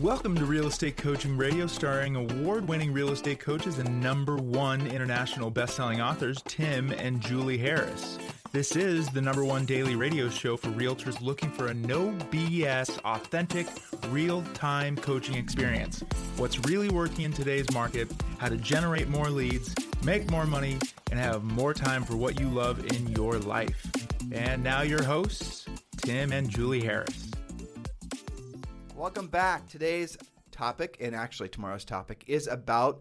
Welcome to Real Estate Coaching Radio, starring award-winning real estate coaches and #1 international best-selling authors, Tim and Julie Harris. This is the #1 daily radio show for realtors looking for a no BS, authentic, real-time coaching experience. What's really working in today's market, how to generate more leads, make more money, and have more time for what you love in your life. And now your hosts, Tim and Julie Harris. Welcome back. Today's topic, and actually tomorrow's topic, is about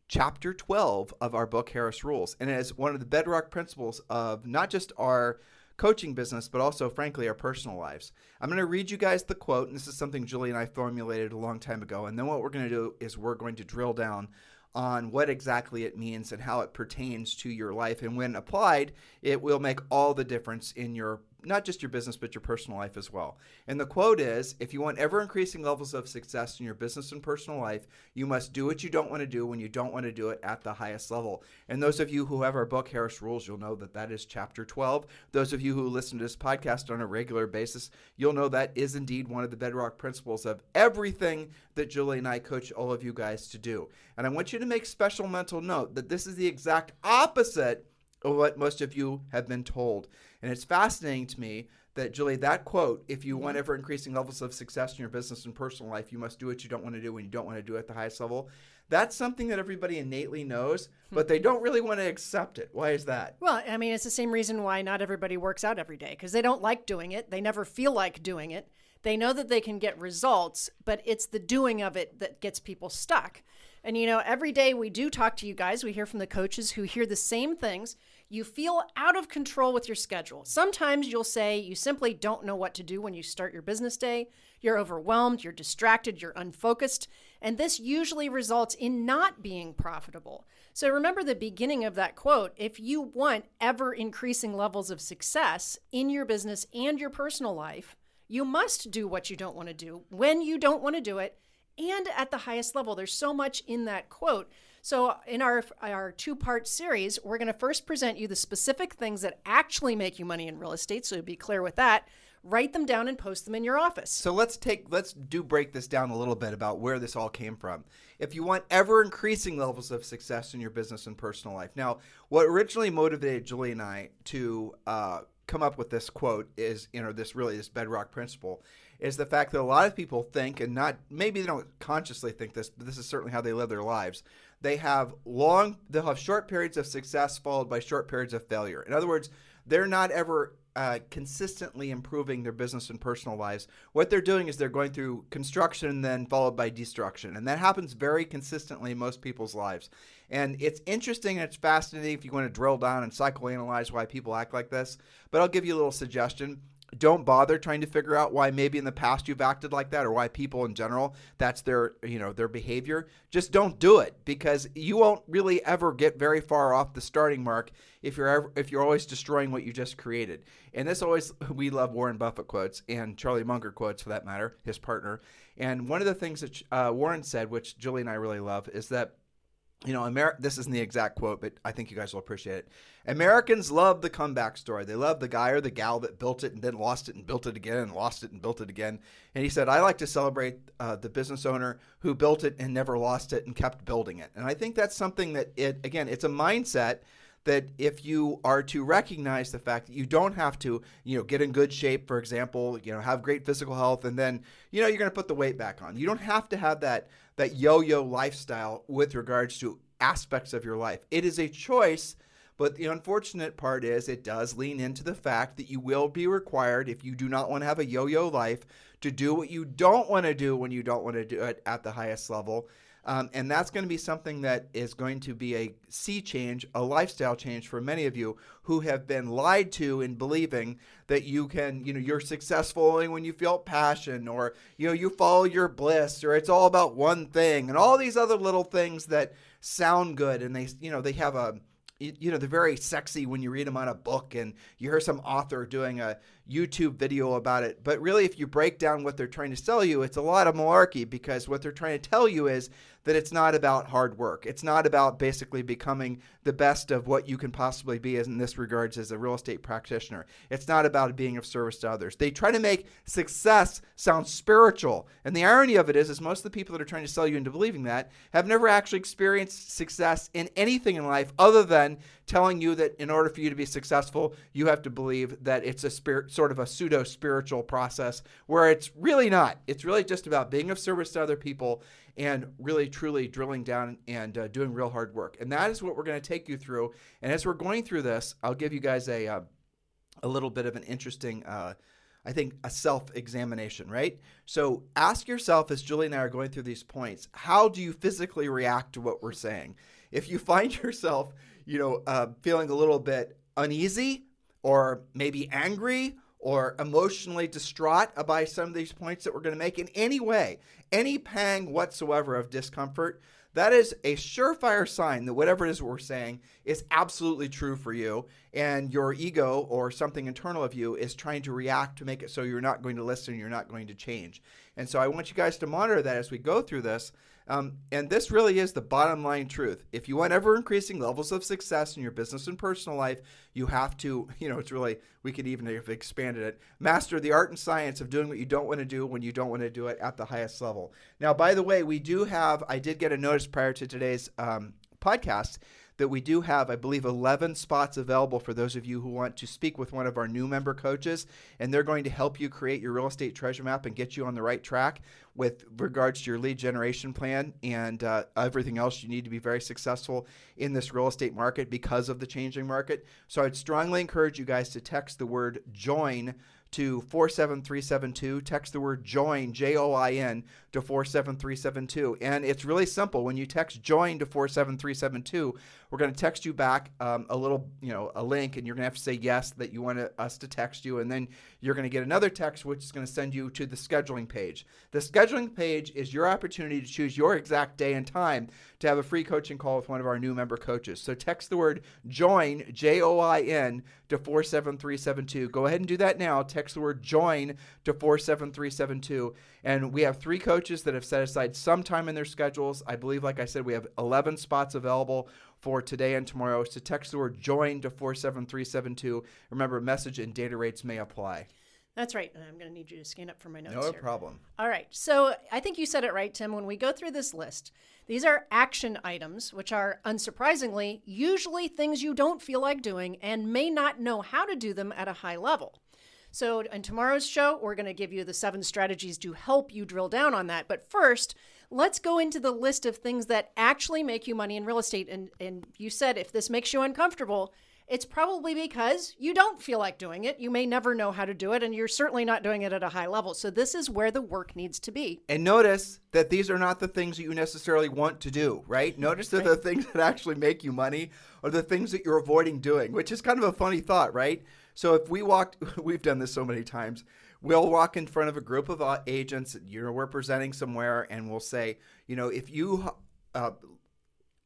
Chapter 12 of our book, Harris Rules. And it is one of the bedrock principles of not just our coaching business, but also, frankly, our personal lives. I'm going to read you guys the quote, and this is something Julie and I formulated a long time ago. And then what we're going to do is we're going to drill down on what exactly it means and how it pertains to your life. And when applied, it will make all the difference in your not just your business, but your personal life as well. And the quote is, if you want ever-increasing levels of success in your business and personal life, you must do what you don't want to do when you don't want to do it at the highest level. And those of you who have our book, Harris Rules, you'll know that that is Chapter 12. Those of you who listen to this podcast on a regular basis, you'll know that is indeed one of the bedrock principles of everything that Julie and I coach all of you guys to do. And I want you to make special mental note that this is the exact opposite of what most of you have been told. And it's fascinating to me that, Julie, that quote, if you want ever-increasing levels of success in your business and personal life, you must do what you don't want to do when you don't want to do it at the highest level. That's something that everybody innately knows, but they don't really want to accept it. Why is that? Well, I mean, it's the same reason why not everybody works out every day, because they don't like doing it. They never feel like doing it. They know that they can get results, but it's the doing of it that gets people stuck. And, you know, every day we do talk to you guys. We hear from the coaches who hear the same things. You feel out of control with your schedule. Sometimes you'll say you simply don't know what to do when you start your business day. You're overwhelmed, you're distracted, you're unfocused, and this usually results in not being profitable. So remember the beginning of that quote. If you want ever-increasing levels of success in your business and your personal life, you must do what you don't want to do when you don't want to do it, and at the highest level. There's so much in that quote. So in our two-part series, we're going to first present you the specific things that actually make you money in real estate, so be clear with that. Write them down and post them in your office. So let's break this down a little bit about where this all came from. If you want ever-increasing levels of success in your business and personal life. Now, what originally motivated Julie and I to come up with this quote is, this bedrock principle, is the fact that a lot of people think, and maybe they don't consciously think this, but this is certainly how they live their lives. They'll have short periods of success followed by short periods of failure. In other words, they're not ever consistently improving their business and personal lives. What they're doing is they're going through construction then followed by destruction. And that happens very consistently in most people's lives. And it's interesting and it's fascinating if you want to drill down and psychoanalyze why people act like this. But I'll give you a little suggestion. Don't bother trying to figure out why maybe in the past you've acted like that or why people in general, that's their behavior. Just don't do it, because you won't really ever get very far off the starting mark if you're always destroying what you just created. And we love Warren Buffett quotes and Charlie Munger quotes for that matter, his partner. And one of the things that Warren said, which Julie and I really love, is that, this isn't the exact quote, but I think you guys will appreciate it. Americans love the comeback story. They love the guy or the gal that built it and then lost it and built it again and lost it and built it again. And he said, I like to celebrate the business owner who built it and never lost it and kept building it. And I think that's something that it's a mindset that if you are to recognize the fact that you don't have to, get in good shape, for example, have great physical health, and then, you're going to put the weight back on. You don't have to have that yo-yo lifestyle with regards to aspects of your life. It is a choice, but the unfortunate part is it does lean into the fact that you will be required, if you do not want to have a yo-yo life, to do what you don't want to do when you don't want to do it at the highest level. And that's going to be something that is going to be a sea change, a lifestyle change for many of you who have been lied to in believing that you can, you're successful only when you feel passion, or, you follow your bliss, or it's all about one thing, and all these other little things that sound good. And they have they're very sexy when you read them on a book, and you hear some author doing a YouTube video about it. But really, if you break down what they're trying to sell you, it's a lot of malarkey, because what they're trying to tell you is that it's not about hard work. It's not about basically becoming the best of what you can possibly be in this regards as a real estate practitioner. It's not about being of service to others. They try to make success sound spiritual. And the irony of it is most of the people that are trying to sell you into believing that have never actually experienced success in anything in life other than telling you that in order for you to be successful, you have to believe that it's a sort of a pseudo-spiritual process, where it's really not. It's really just about being of service to other people and really, truly drilling down and doing real hard work. And that is what we're going to take you through. And as we're going through this, I'll give you guys a little bit of an interesting, I think, a self-examination, right? So ask yourself, as Julie and I are going through these points, how do you physically react to what we're saying? If you find yourself, feeling a little bit uneasy or maybe angry or emotionally distraught by some of these points that we're going to make in any way, any pang whatsoever of discomfort, that is a surefire sign that whatever it is we're saying is absolutely true for you, and your ego or something internal of you is trying to react to make it so you're not going to listen, you're not going to change. And so I want you guys to monitor that as we go through this. And this really is the bottom line truth. If you want ever increasing levels of success in your business and personal life, you have to, it's really, we could even have expanded it, master the art and science of doing what you don't want to do when you don't want to do it at the highest level. Now, by the way, I did get a notice prior to today's podcast that we do have, I believe, 11 spots available for those of you who want to speak with one of our new member coaches, and they're going to help you create your real estate treasure map and get you on the right track with regards to your lead generation plan and everything else you need to be very successful in this real estate market because of the changing market. So I'd strongly encourage you guys to text the word JOIN to 47372. Text the word JOIN, Join, to 47372. And it's really simple. When you text JOIN to 47372, we're going to text you back a little, a link, and you're going to have to say yes that you want us to text you. And then you're going to get another text, which is going to send you to the scheduling page. The scheduling page is your opportunity to choose your exact day and time to have a free coaching call with one of our new member coaches. So text the word JOIN, Join, to 47372. Go ahead and do that now. Text the word JOIN to 47372. And we have 3 coaches that have set aside some time in their schedules. I believe, like I said, we have 11 spots available for today and tomorrow. So text the word JOIN to 47372. Remember, message and data rates may apply. That's right. And I'm going to need you to scan up for my notes No here. problem. All right. So I think you said it right, Tim. When we go through this list, these are action items, which are, unsurprisingly, usually things you don't feel like doing and may not know how to do them at a high level. So in tomorrow's show, we're going to give you the 7 strategies to help you drill down on that. But first, let's go into the list of things that actually make you money in real estate. And you said if this makes you uncomfortable, it's probably because you don't feel like doing it. You may never know how to do it, and you're certainly not doing it at a high level. So this is where the work needs to be. And notice that these are not the things that you necessarily want to do, right? Notice that the things that actually make you money are the things that you're avoiding doing, which is kind of a funny thought, right? So if we've done this so many times, we'll walk in front of a group of agents, we're presenting somewhere, and we'll say, if you,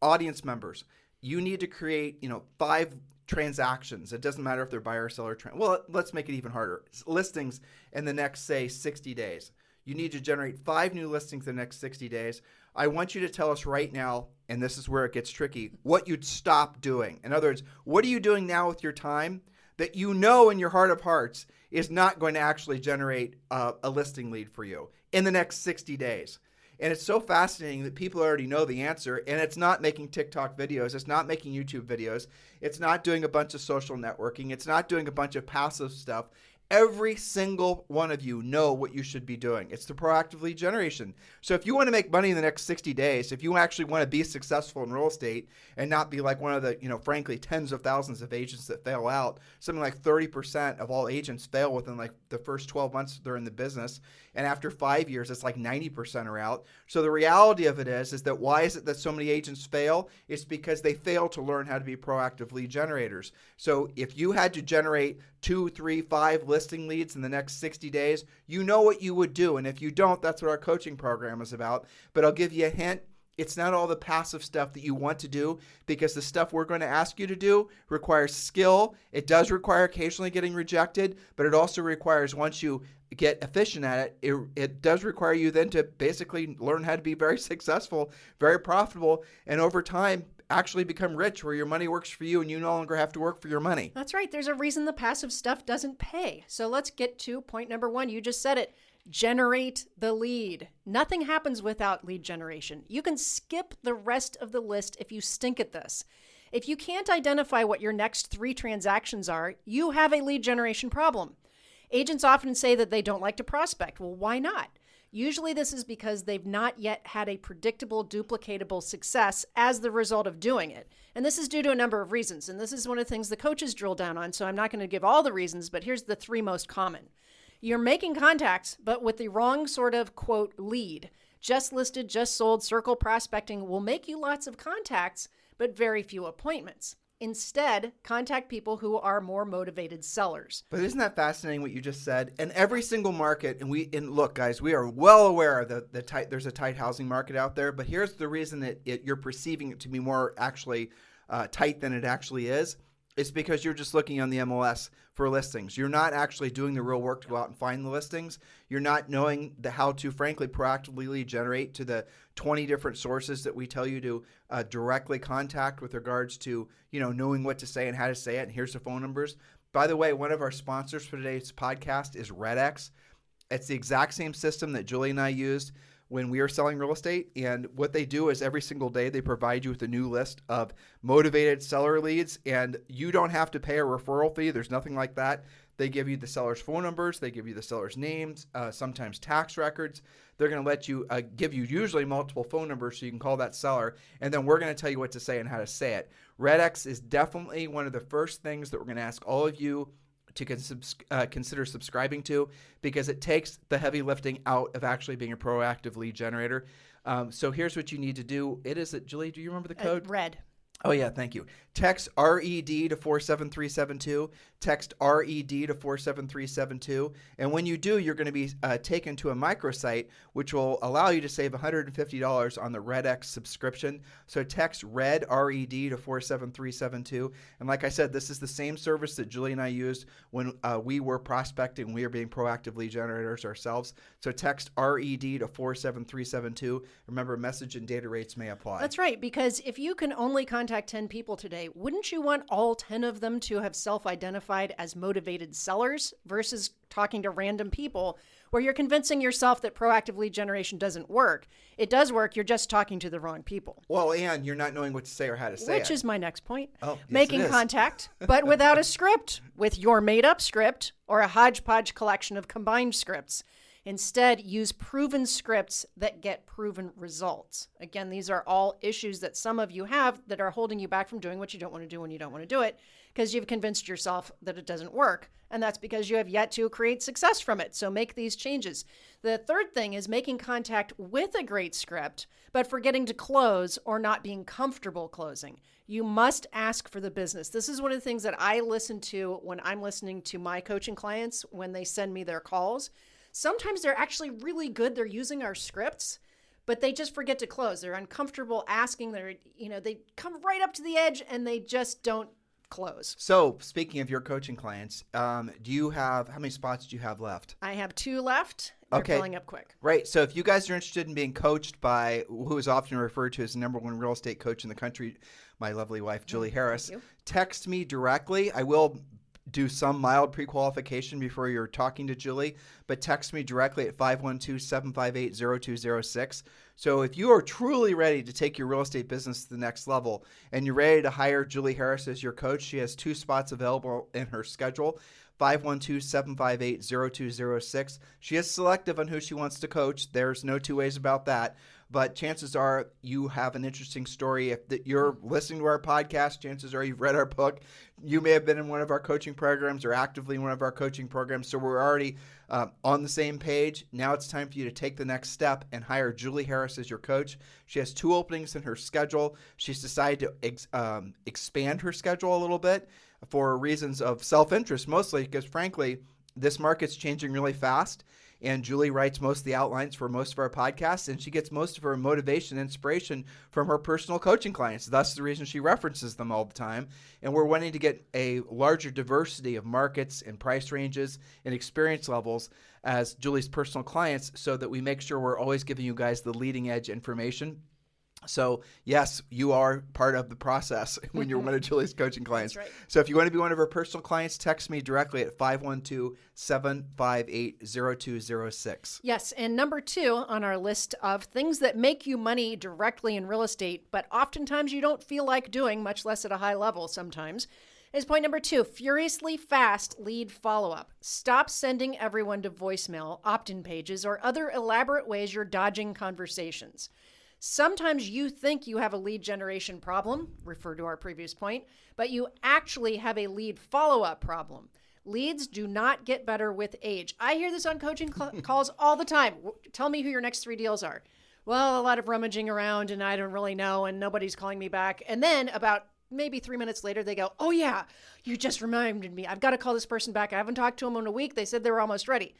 audience members, you need to create, 5 transactions. It doesn't matter if they're buyer or seller. Well, let's make it even harder. Listings in the next, say, 60 days. You need to generate 5 new listings in the next 60 days. I want you to tell us right now, and this is where it gets tricky, what you'd stop doing. In other words, what are you doing now with your time that you know in your heart of hearts is not going to actually generate a listing lead for you in the next 60 days? And it's so fascinating that people already know the answer, and it's not making TikTok videos. It's not making YouTube videos. It's not doing a bunch of social networking. It's not doing a bunch of passive stuff. Every single one of you know what you should be doing. It's the proactive lead generation. So if you want to make money in the next 60 days, if you actually want to be successful in real estate and not be like one of the, frankly, tens of thousands of agents that fail out, something like 30% of all agents fail within like the first 12 months they're in the business. And after 5 years, it's like 90% are out. So the reality of it is that why is it that so many agents fail? It's because they fail to learn how to be proactive lead generators. So if you had to generate 2, 3, 5 listing leads in the next 60 days, you know what you would do. And if you don't, that's what our coaching program is about. But I'll give you a hint. It's not all the passive stuff that you want to do, because the stuff we're going to ask you to do requires skill. It does require occasionally getting rejected, but it also requires, once you get efficient at it, it does require you then to basically learn how to be very successful, very profitable, and over time actually become rich, where your money works for you and you no longer have to work for your money. That's right. There's a reason the passive stuff doesn't pay. So let's get to point number 1. You just said it. Generate the lead. Nothing happens without lead generation. You can skip the rest of the list if you stink at this. If you can't identify what your next 3 transactions are, you have a lead generation problem. Agents often say that they don't like to prospect. Well, why not? Usually this is because they've not yet had a predictable, duplicatable success as the result of doing it. And this is due to a number of reasons. And this is one of the things the coaches drill down on. So I'm not going to give all the reasons, but here's the 3 most common. You're making contacts, but with the wrong sort of, quote, lead. Just listed, just sold, circle prospecting will make you lots of contacts, but very few appointments. Instead, contact people who are more motivated sellers. But isn't that fascinating what you just said? And every single market, and look, guys, we are well aware of there's a tight housing market out there, but here's the reason that you're perceiving it to be more actually tight than it actually is. It's because you're just looking on the MLS for listings. You're not actually doing the real work to go out and find the listings. You're not knowing how to, frankly, proactively lead generate to the 20 different sources that we tell you to directly contact with regards to, knowing what to say and how to say it. And here's the phone numbers. By the way, one of our sponsors for today's podcast is RedX. It's the exact same system that Julie and I used when we were selling real estate. And what they do is every single day they provide you with a new list of motivated seller leads, and you don't have to pay a referral fee. There's nothing like that. They give you the seller's phone numbers. They give you the seller's names, sometimes tax records. They're going to let you give you usually multiple phone numbers so you can call that seller, and then we're going to tell you what to say and how to say it. RedX is definitely one of the first things that we're going to ask all of you to consider subscribing to, because it takes the heavy lifting out of actually being a proactive lead generator. So here's what you need to do. It is, Julie, do you remember the code? Red. Oh, yeah, thank you. Text RED to 47372. Text RED to 47372. And when you do, you're going to be taken to a microsite, which will allow you to save $150 on the RedX subscription. So text RED, R-E-D, to 47372. And like I said, this is the same service that Julie and I used when we were prospecting. We were being proactive lead generators ourselves. So text RED to 47372. Remember, message and data rates may apply. That's right, because if you can only contact 10 people today, wouldn't you want all 10 of them to have self-identified as motivated sellers versus talking to random people where you're convincing yourself that proactive lead generation doesn't work? It does work. You're just talking to the wrong people. Well, and you're not knowing what to say or how to say it. Which is my next point. Oh, yes, Making it is. contact, but without a script, with your made-up script or a hodgepodge collection of combined scripts. Instead, use proven scripts that get proven results. Again, these are all issues that some of you have that are holding you back from doing what you don't want to do when you don't want to do it, because you've convinced yourself that it doesn't work. And that's because you have yet to create success from it. So make these changes. The third thing is making contact with a great script, but forgetting to close or not being comfortable closing. You must ask for the business. This is one of the things that I listen to when I'm listening to my coaching clients when they send me their calls. Sometimes they're actually really good. They're using our scripts, but they just forget to close. They're uncomfortable asking. They come right up to the edge and they just don't close. So speaking of your coaching clients, how many spots do you have left? I have 2 left. They're filling up quick. Right. So if you guys are interested in being coached by who is often referred to as the #1 real estate coach in the country, my lovely wife, Julie Harris, text me directly. I will do some mild pre-qualification before you're talking to Julie, but text me directly at 512-758-0206. So if you are truly ready to take your real estate business to the next level and you're ready to hire Julie Harris as your coach, she has 2 spots available in her schedule. 512-758-0206. She is selective on who she wants to coach. There's no 2 ways about that. But chances are you have an interesting story. If you're listening to our podcast, chances are you've read our book. You may have been in one of our coaching programs or actively in one of our coaching programs. So we're already on the same page. Now it's time for you to take the next step and hire Julie Harris as your coach. She has 2 openings in her schedule. She's decided to expand her schedule a little bit for reasons of self-interest, mostly because, frankly, this market's changing really fast. And Julie writes most of the outlines for most of our podcasts, and she gets most of her motivation and inspiration from her personal coaching clients. That's the reason she references them all the time. And we're wanting to get a larger diversity of markets and price ranges and experience levels as Julie's personal clients so that we make sure we're always giving you guys the leading edge information. So, yes, you are part of the process when you're one of Julie's coaching clients. That's right. So if you want to be one of her personal clients, text me directly at 512-758-0206. Yes, and number 2 on our list of things that make you money directly in real estate, but oftentimes you don't feel like doing, much less at a high level sometimes, is point number 2, furiously fast lead follow-up. Stop sending everyone to voicemail, opt-in pages, or other elaborate ways you're dodging conversations. Sometimes you think you have a lead generation problem, refer to our previous point, but you actually have a lead follow-up problem. Leads do not get better with age. I hear this on coaching calls all the time. Tell me who your next 3 deals are. Well, a lot of rummaging around and I don't really know and nobody's calling me back. And then about maybe 3 minutes later, they go, oh yeah, you just reminded me. I've got to call this person back. I haven't talked to them in a week. They said they were almost ready.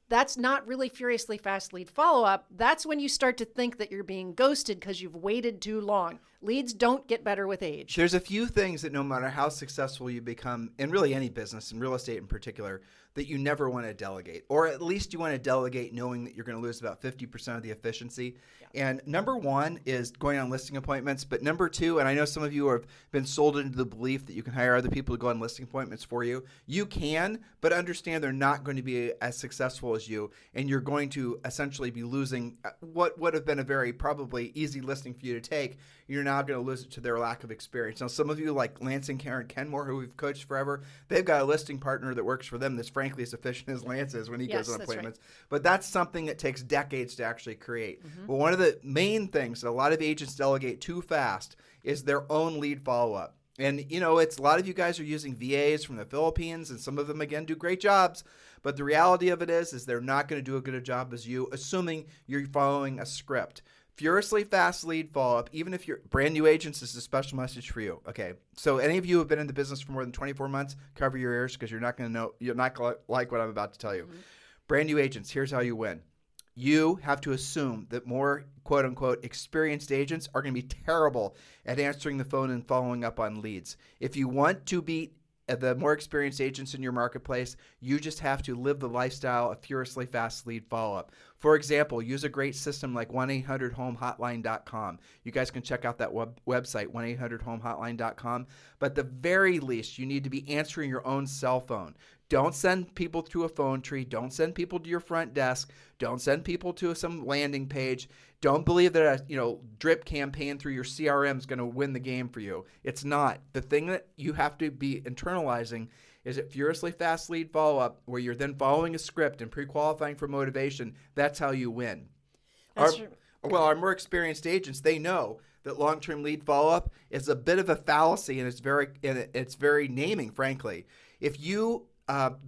That's not really furiously fast lead follow-up. That's when you start to think that you're being ghosted because you've waited too long. Leads don't get better with age. There's a few things that no matter how successful you become, in really any business, in real estate in particular, that you never want to delegate. Or at least you want to delegate knowing that you're going to lose about 50% of the efficiency. Yeah. And number 1 is going on listing appointments. But number 2, and I know some of you have been sold into the belief that you can hire other people to go on listing appointments for you. You can, but understand they're not going to be as successful as you. And you're going to essentially be losing what would have been a very probably easy listing for you to take. You're now going to lose it to their lack of experience. Now, some of you like Lance and Karen Kenmore, who we've coached forever, they've got a listing partner that works for them that's frankly as efficient as Lance is when he goes on appointments. Right. But that's something that takes decades to actually create. Mm-hmm. But one of the main things that a lot of agents delegate too fast is their own lead follow-up. And, you know, it's a lot of you guys are using VAs from the Philippines, and some of them, again, do great jobs. But the reality of it is they're not going to do a good job as you, assuming you're following a script. Furiously fast lead follow-up, even if you're brand new agents, this is a special message for you. Okay, so any of you who have been in the business for more than 24 months, cover your ears because you're not going to know, you're not going to like what I'm about to tell you. Mm-hmm. Brand new agents, here's how you win. You have to assume that more quote-unquote experienced agents are going to be terrible at answering the phone and following up on leads. If you want to beat the more experienced agents in your marketplace, you just have to live the lifestyle of furiously fast lead follow-up. For example, use a great system like 1-800-HOME-HOTLINE.com. You guys can check out that website, 1-800-HOME-HOTLINE.com. But at the very least, you need to be answering your own cell phone. Don't send people to a phone tree. Don't send people to your front desk. Don't send people to some landing page. Don't believe that a drip campaign through your CRM is going to win the game for you. It's not. The thing that you have to be internalizing is it furiously fast lead follow-up where you're then following a script and pre-qualifying for motivation. That's how you win. Our more experienced agents, they know that long-term lead follow-up is a bit of a fallacy, and it's very naming, frankly. If you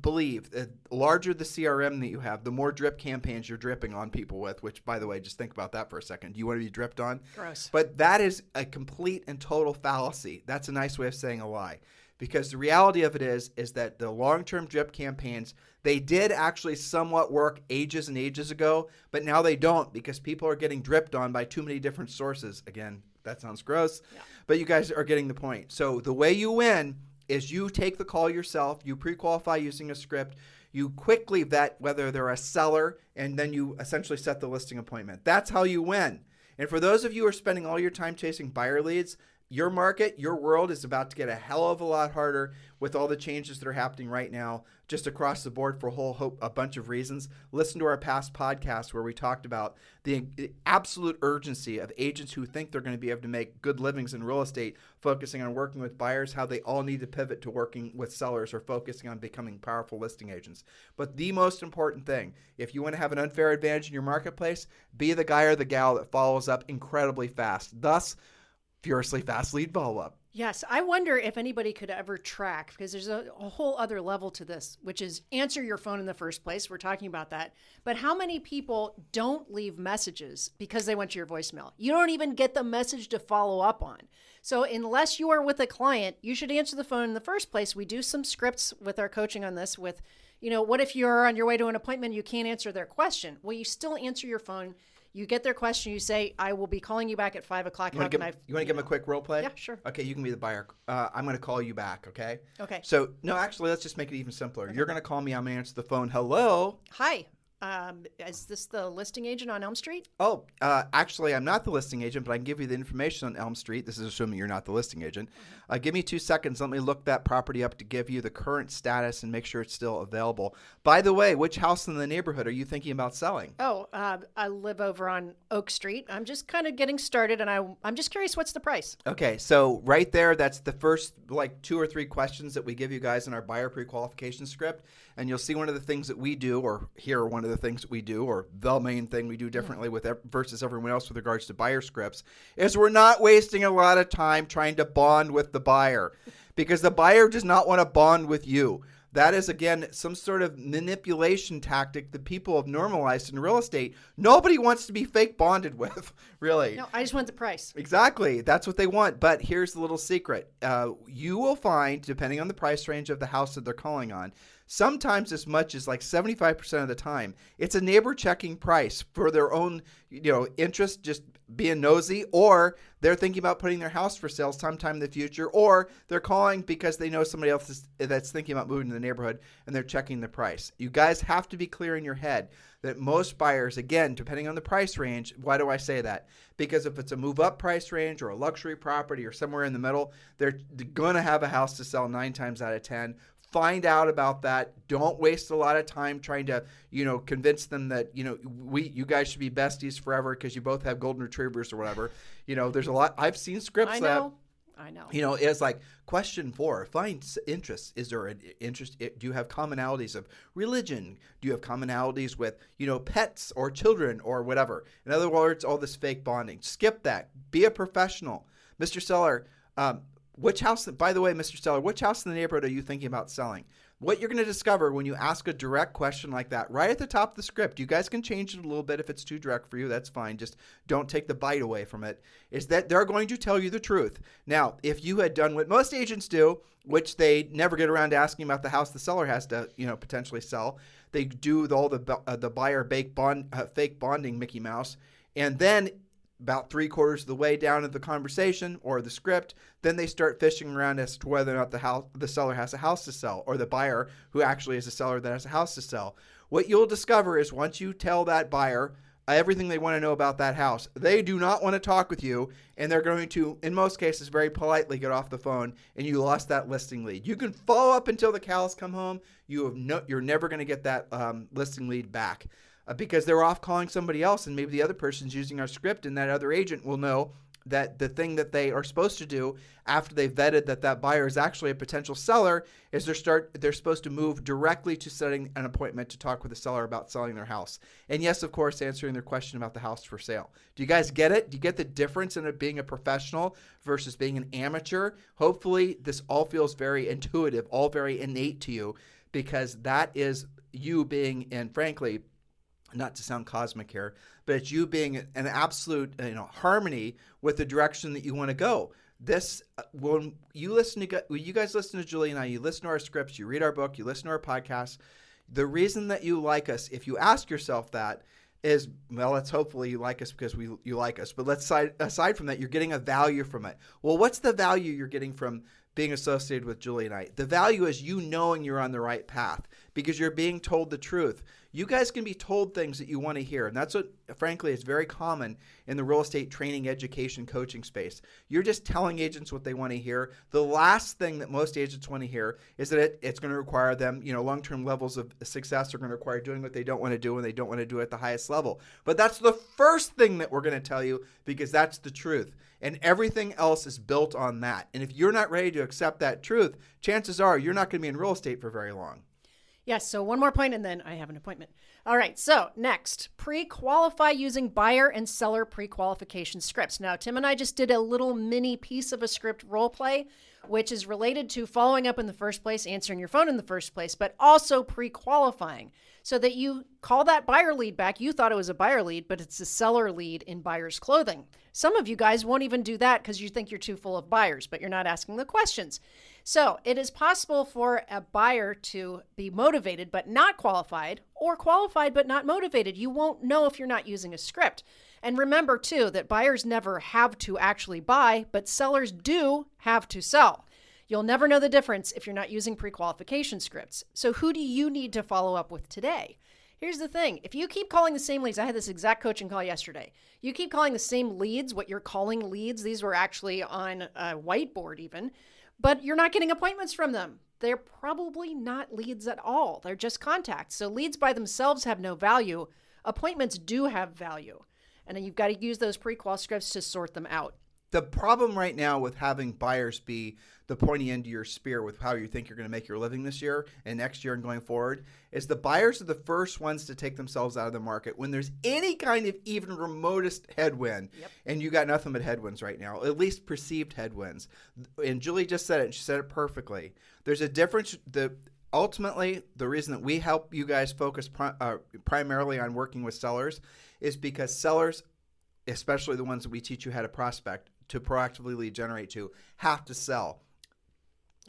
believe that the larger the CRM that you have, the more drip campaigns you're dripping on people with, which, by the way, just think about that for a second. Do you want to be dripped on? Gross. But that is a complete and total fallacy. That's a nice way of saying a lie. Because the reality of it is that the long-term drip campaigns, they did actually somewhat work ages and ages ago, but now they don't because people are getting dripped on by too many different sources. Again, that sounds gross, but you guys are getting the point. So the way you win is you take the call yourself, you pre-qualify using a script, you quickly vet whether they're a seller, and then you essentially set the listing appointment. That's how you win. And for those of you who are spending all your time chasing buyer leads, your market, your world is about to get a hell of a lot harder with all the changes that are happening right now, just across the board for a bunch of reasons. Listen to our past podcast where we talked about the absolute urgency of agents who think they're going to be able to make good livings in real estate, focusing on working with buyers, how they all need to pivot to working with sellers or focusing on becoming powerful listing agents. But the most important thing, if you want to have an unfair advantage in your marketplace, be the guy or the gal that follows up incredibly fast. Thus, furiously fast lead follow-up. Yes, I wonder if anybody could ever track, because there's a whole other level to this, which is answer your phone in the first place. We're talking about that. But how many people don't leave messages because they went to your voicemail? You don't even get the message to follow up on. So unless you are with a client, you should answer the phone in the first place. We do some scripts with our coaching on this with, what if you're on your way to an appointment, you can't answer their question? Well, you still answer your phone. You get their question. You say, I will be calling you back at 5 o'clock. You want to give them a quick role play? Yeah, sure. Okay, you can be the buyer. I'm going to call you back, okay? Okay. So, no, actually, let's just make it even simpler. Okay. You're going to call me. I'm going to answer the phone. Hello? Hi. Is this the listing agent on Elm Street? Oh, actually, I'm not the listing agent, but I can give you the information on Elm Street. This is assuming you're not the listing agent. Give me 2 seconds. Let me look that property up to give you the current status and make sure it's still available. By the way, which house in the neighborhood are you thinking about selling? Oh, I live over on Oak Street. I'm just kind of getting started, and I'm just curious, what's the price? Okay, so right there, that's the first 2 or 3 questions that we give you guys in our buyer pre-qualification script. And you'll see one of the things that we do, or hear one of the things that we do, or the main thing we do differently versus everyone else with regards to buyer scripts, is we're not wasting a lot of time trying to bond with the buyer, because the buyer does not want to bond with you. That is, again, some sort of manipulation tactic that people have normalized in real estate. Nobody wants to be fake bonded with, really. No, I just want the price. Exactly. That's what they want. But here's the little secret. You will find, depending on the price range of the house that they're calling on, sometimes as much as 75% of the time, it's a neighbor checking price for their own, interest, just being nosy, or they're thinking about putting their house for sale sometime in the future, or they're calling because they know somebody else that's thinking about moving to the neighborhood and they're checking the price. You guys have to be clear in your head that most buyers, again, depending on the price range, why do I say that? Because if it's a move-up price range or a luxury property or somewhere in the middle, they're going to have a house to sell 9 times out of 10. Find out about that. Don't waste a lot of time trying to, convince them that, you guys should be besties forever because you both have golden retrievers or whatever. There's a lot. I've seen scripts I know. It's like question 4, find interest. Is there an interest? Do you have commonalities of religion? Do you have commonalities with, pets or children or whatever? In other words, all this fake bonding. Skip that. Be a professional. Mr. Seller, which house, by the way, Mr. Seller, which house in the neighborhood are you thinking about selling? What you're going to discover when you ask a direct question like that, right at the top of the script, you guys can change it a little bit if it's too direct for you. That's fine. Just don't take the bite away from it, is that they're going to tell you the truth. Now, if you had done what most agents do, which they never get around to asking about the house the seller has to, potentially sell, they do all the buyer fake bonding Mickey Mouse, and then about 3/4 of the way down of the conversation or the script, then they start fishing around as to whether or not the seller has a house to sell, or the buyer who actually is a seller that has a house to sell. What you'll discover is once you tell that buyer everything they want to know about that house, they do not want to talk with you, and they're going to, in most cases, very politely get off the phone, and you lost that listing lead. You can follow up until the cows come home. You're never going to get that listing lead back. Because they're off calling somebody else, and maybe the other person's using our script, and that other agent will know that the thing that they are supposed to do after they've vetted that buyer is actually a potential seller is they're supposed to move directly to setting an appointment to talk with the seller about selling their house. And yes, of course, answering their question about the house for sale. Do you guys get it? Do you get the difference in it being a professional versus being an amateur? Hopefully, this all feels very intuitive, all very innate to you, because that is you being, and frankly, not to sound cosmic here, but it's you being an absolute harmony with the direction that you want to go. This, when you guys listen to Julie and I, you listen to our scripts, you read our book, you listen to our podcasts, the reason that you like us, if you ask yourself that, is, well, let's hopefully you like us because you like us. But aside from that, you're getting a value from it. Well, what's the value you're getting from being associated with Julie and I? The value is you knowing you're on the right path because you're being told the truth. You guys can be told things that you want to hear. And that's what, frankly, is very common in the real estate training, education, coaching space. You're just telling agents what they want to hear. The last thing that most agents want to hear is that it's going to require them, long-term levels of success are going to require doing what they don't want to do, and they don't want to do it at the highest level. But that's the first thing that we're going to tell you because that's the truth. And everything else is built on that. And if you're not ready to accept that truth, chances are you're not going to be in real estate for very long. Yes, so one more point and then I have an appointment. All right, so next, pre-qualify using buyer and seller pre-qualification scripts. Now, Tim and I just did a little mini piece of a script role play, which is related to following up in the first place, answering your phone in the first place, but also pre-qualifying so that you call that buyer lead back. You thought it was a buyer lead, but it's a seller lead in buyer's clothing. Some of you guys won't even do that because you think you're too full of buyers, but you're not asking the questions. So it is possible for a buyer to be motivated but not qualified, or qualified but not motivated. You won't know if you're not using a script. And remember, too, that buyers never have to actually buy, but sellers do have to sell. You'll never know the difference if you're not using pre-qualification scripts. So who do you need to follow up with today? Here's the thing. If you keep calling the same leads, I had this exact coaching call yesterday. You keep calling the same leads, what you're calling leads, these were actually on a whiteboard even, but you're not getting appointments from them. They're probably not leads at all. They're just contacts. So leads by themselves have no value. Appointments do have value. And then you've got to use those pre-qual scripts to sort them out. The problem right now with having buyers be the pointy end of your spear with how you think you're going to make your living this year and next year and going forward is the buyers are the first ones to take themselves out of the market when there's any kind of even remotest headwind. Yep. And you got nothing but headwinds right now, at least perceived headwinds. And Julie just said it, and she said it perfectly. There's a difference. Ultimately, the reason that we help you guys focus primarily on working with sellers is because sellers, especially the ones that we teach you how to prospect, to proactively lead generate to, have to sell.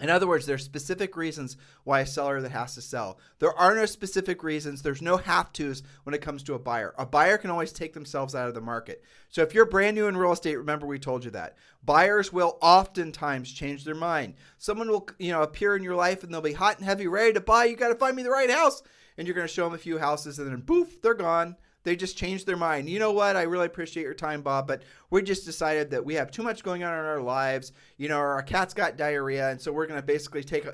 In other words, there's specific reasons why a seller that has to sell. There are no specific reasons. There's no have-tos when it comes to a buyer. A buyer can always take themselves out of the market. So if you're brand new in real estate, remember we told you that. Buyers will oftentimes change their mind. Someone will, appear in your life and they'll be hot and heavy, ready to buy. You got to find me the right house. And you're going to show them a few houses and then poof, they're gone. They just changed their mind. You know what? I really appreciate your time, Bob, but we just decided that we have too much going on in our lives. Our cat's got diarrhea, and so we're going to basically take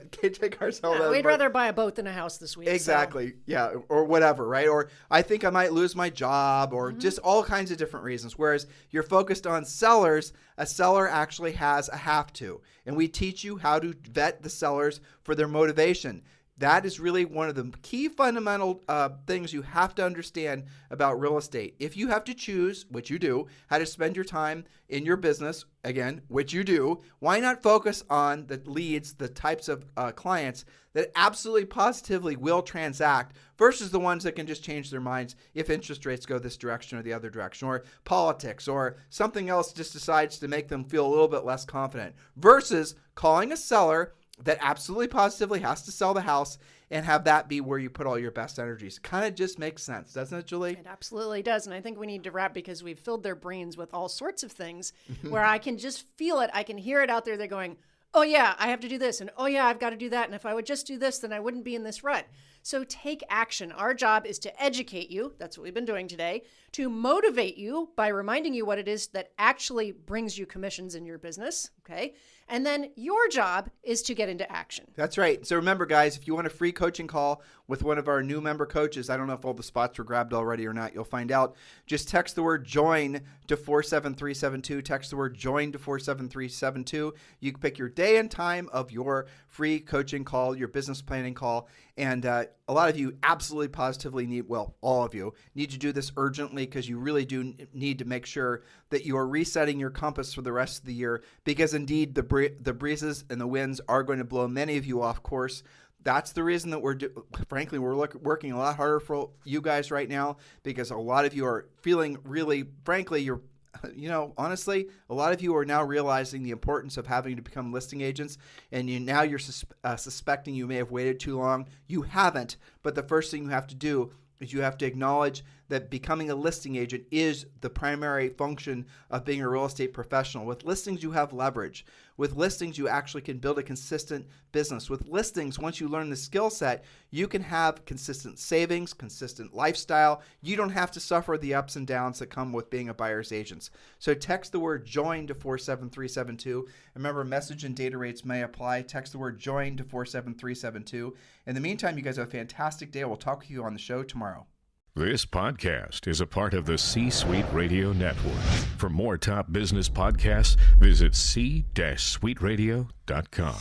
ourselves out. We'd rather buy a boat than a house this week. Exactly. So. Yeah, or whatever, right? Or I think I might lose my job, or just all kinds of different reasons. Whereas you're focused on sellers, a seller actually has a have to. And we teach you how to vet the sellers for their motivation. That is really one of the key fundamental things you have to understand about real estate. If you have to choose, which you do, how to spend your time in your business, again, which you do, why not focus on the leads, the types of clients that absolutely positively will transact versus the ones that can just change their minds if interest rates go this direction or the other direction, or politics or something else just decides to make them feel a little bit less confident, versus calling a seller that absolutely positively has to sell the house and have that be where you put all your best energies. Kind of just makes sense, doesn't it, Julie? It absolutely does. And I think we need to wrap because we've filled their brains with all sorts of things where I can just feel it. I can hear it out there. They're going, oh yeah, I have to do this. And oh yeah, I've got to do that. And if I would just do this, then I wouldn't be in this rut. So take action. Our job is to educate you. That's what we've been doing today. To motivate you by reminding you what it is that actually brings you commissions in your business. Okay. And then your job is to get into action. That's right. So remember, guys, if you want a free coaching call with one of our new member coaches, I don't know if all the spots were grabbed already or not. You'll find out. Just text the word JOIN to 47372. Text the word JOIN to 47372. You can pick your day and time of your free coaching call, your business planning call. And a lot of you absolutely positively need, well, all of you need to do this urgently because you really do need to make sure that you are resetting your compass for the rest of the year, because indeed the breezes and the winds are going to blow many of you off course. That's the reason that we're working a lot harder for you guys right now, because a lot of you are feeling really, frankly, honestly, a lot of you are now realizing the importance of having to become listing agents, and you're suspecting you may have waited too long. You haven't, but the first thing you have to do is you have to acknowledge that becoming a listing agent is the primary function of being a real estate professional. With listings, you have leverage. With listings, you actually can build a consistent business. With listings, once you learn the skill set, you can have consistent savings, consistent lifestyle. You don't have to suffer the ups and downs that come with being a buyer's agent. So text the word JOIN to 47372. Remember, message and data rates may apply. Text the word JOIN to 47372. In the meantime, you guys have a fantastic day. We'll talk to you on the show tomorrow. This podcast is a part of the C-Suite Radio Network. For more top business podcasts, visit c-suiteradio.com.